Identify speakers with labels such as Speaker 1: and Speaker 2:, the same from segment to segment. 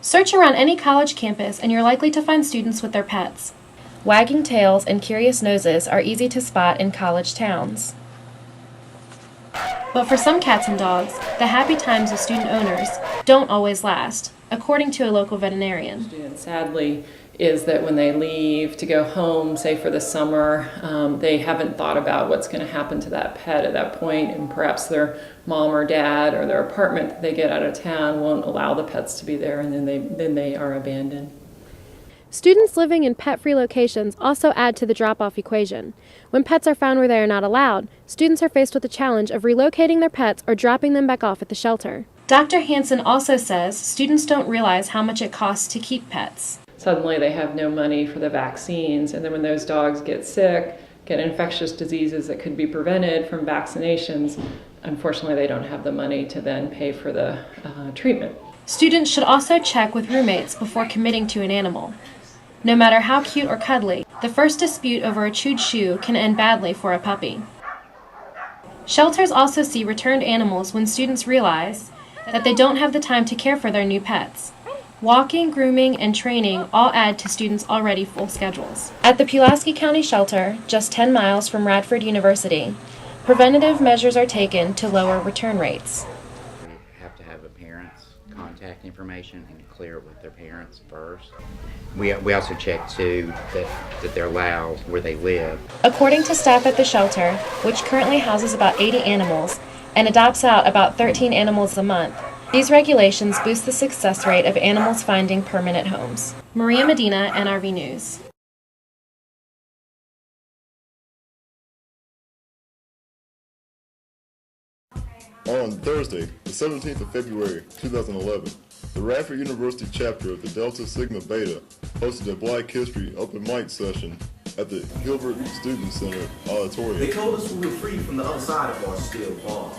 Speaker 1: Search around any college campus and you're likely to find students with their pets. Wagging tails and curious noses are easy to spot in college towns. But for some cats and dogs, the happy times of student owners don't always last, according to a local veterinarian.
Speaker 2: And sadly, is that when they leave to go home, say for the summer, they haven't thought about what's going to happen to that pet at that point, and perhaps their mom or dad or their apartment that they get out of town won't allow the pets to be there, and then they are abandoned.
Speaker 1: Students living in pet-free locations also add to the drop-off equation. When pets are found where they are not allowed, students are faced with the challenge of relocating their pets or dropping them back off at the shelter. Dr. Hansen also says students don't realize how much it costs to keep pets.
Speaker 2: Suddenly they have no money for the vaccines, and then when those dogs get sick, get infectious diseases that could be prevented from vaccinations, unfortunately they don't have the money to then pay for the treatment.
Speaker 1: Students should also check with roommates before committing to an animal. No matter how cute or cuddly, the first dispute over a chewed shoe can end badly for a puppy. Shelters also see returned animals when students realize that they don't have the time to care for their new pets. Walking, grooming, and training all add to students' already full schedules. At the Pulaski County Shelter, just 10 miles from Radford University, preventative measures are taken to lower return rates.
Speaker 3: We have to have a parent's contact information and clear it with their parents first. We also check too that they're allowed where they live.
Speaker 1: According to staff at the shelter, which currently houses about 80 animals and adopts out about 13 animals a month, these regulations boost the success rate of animals finding permanent homes. Maria Medina, NRV News.
Speaker 4: On Thursday, the 17th of February, 2011, the Radford University chapter of the Delta Sigma Beta hosted a Black History open mic session at the Gilbert Student Center auditorium.
Speaker 5: They told us we were free from the other side of our steel bond.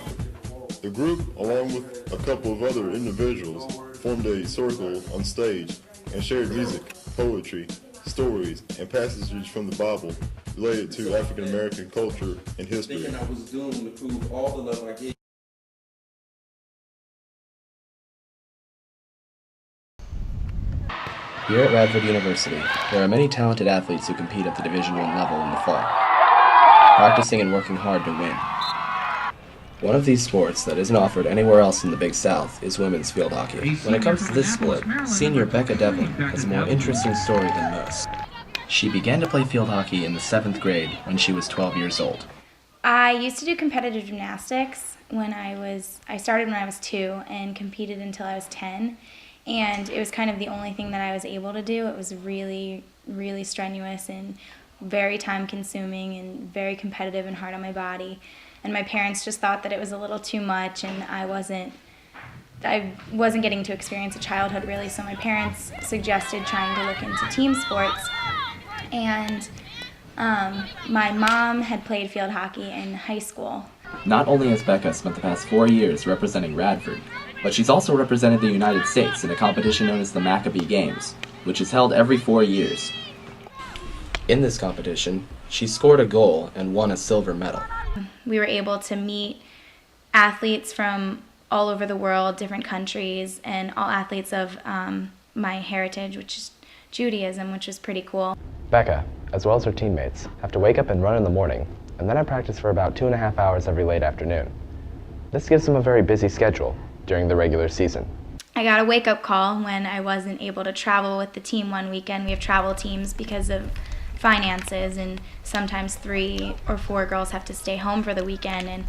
Speaker 4: The group, along with a couple of other individuals, formed a circle on stage and shared music, poetry, stories, and passages from the Bible related to African American culture and history.
Speaker 5: Thinking I was doomed to prove all the love I gave.
Speaker 6: Here at Radford University, there are many talented athletes who compete at the Division I level in the fall, practicing and working hard to win. One of these sports that isn't offered anywhere else in the Big South is women's field hockey. When it comes to this sport, senior Becca Devlin has a more interesting story than most. She began to play field hockey in the 7th grade when she was 12 years old.
Speaker 7: I used to do competitive gymnastics I started when I was 2 and competed until I was 10. And it was kind of the only thing that I was able to do. It was really, really strenuous and very time-consuming and very competitive and hard on my body. And my parents just thought that it was a little too much, and I wasn't getting to experience a childhood really. So my parents suggested trying to look into team sports. And my mom had played field hockey in high school.
Speaker 6: Not only has Becca spent the past 4 years representing Radford, but she's also represented the United States in a competition known as the Maccabee Games, which is held every 4 years. In this competition, she scored a goal and won a silver medal.
Speaker 7: We were able to meet athletes from all over the world, different countries, and all athletes of my heritage, which is Judaism, which was pretty cool.
Speaker 8: Becca, as well as her teammates, have to wake up and run in the morning, and then I practice for about 2.5 hours every late afternoon. This gives them a very busy schedule during the regular season.
Speaker 7: I got a wake-up call when I wasn't able to travel with the team one weekend. We have travel teams because of finances, and sometimes 3 or 4 girls have to stay home for the weekend. And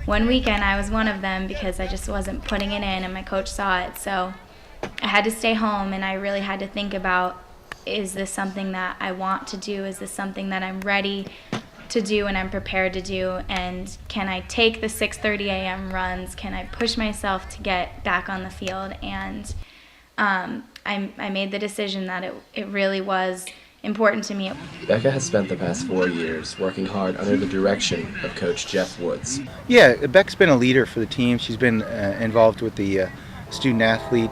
Speaker 7: one weekend I was one of them because I just wasn't putting it in, and my coach saw it. So I had to stay home, and I really had to think about, is this something that I want to do? Is this something that I'm ready to do and I'm prepared to do? And can I take the 6:30 a.m. runs? Can I push myself to get back on the field? And I made the decision that it really was important to me.
Speaker 6: Becca has spent the past 4 years working hard under the direction of Coach Jeff Woods.
Speaker 9: Yeah, Becca's been a leader for the team. She's been involved with the Student Athlete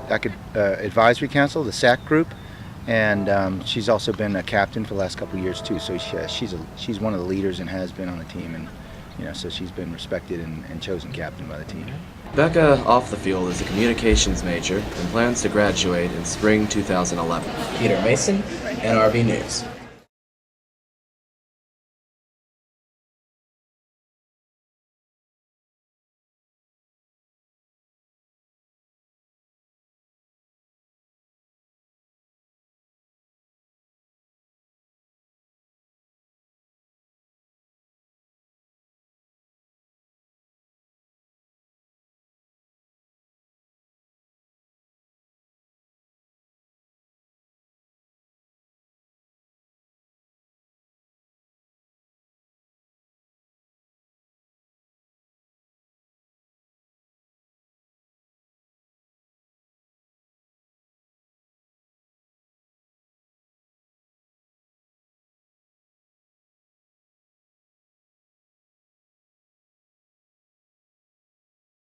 Speaker 9: Advisory Council, the SAC group, and she's also been a captain for the last couple of years too. So she's one of the leaders and has been on the team, and so she's been respected and chosen captain by the team.
Speaker 6: Becca, off the field, is a communications major and plans to graduate in spring 2011. Peter Mason, NRB News.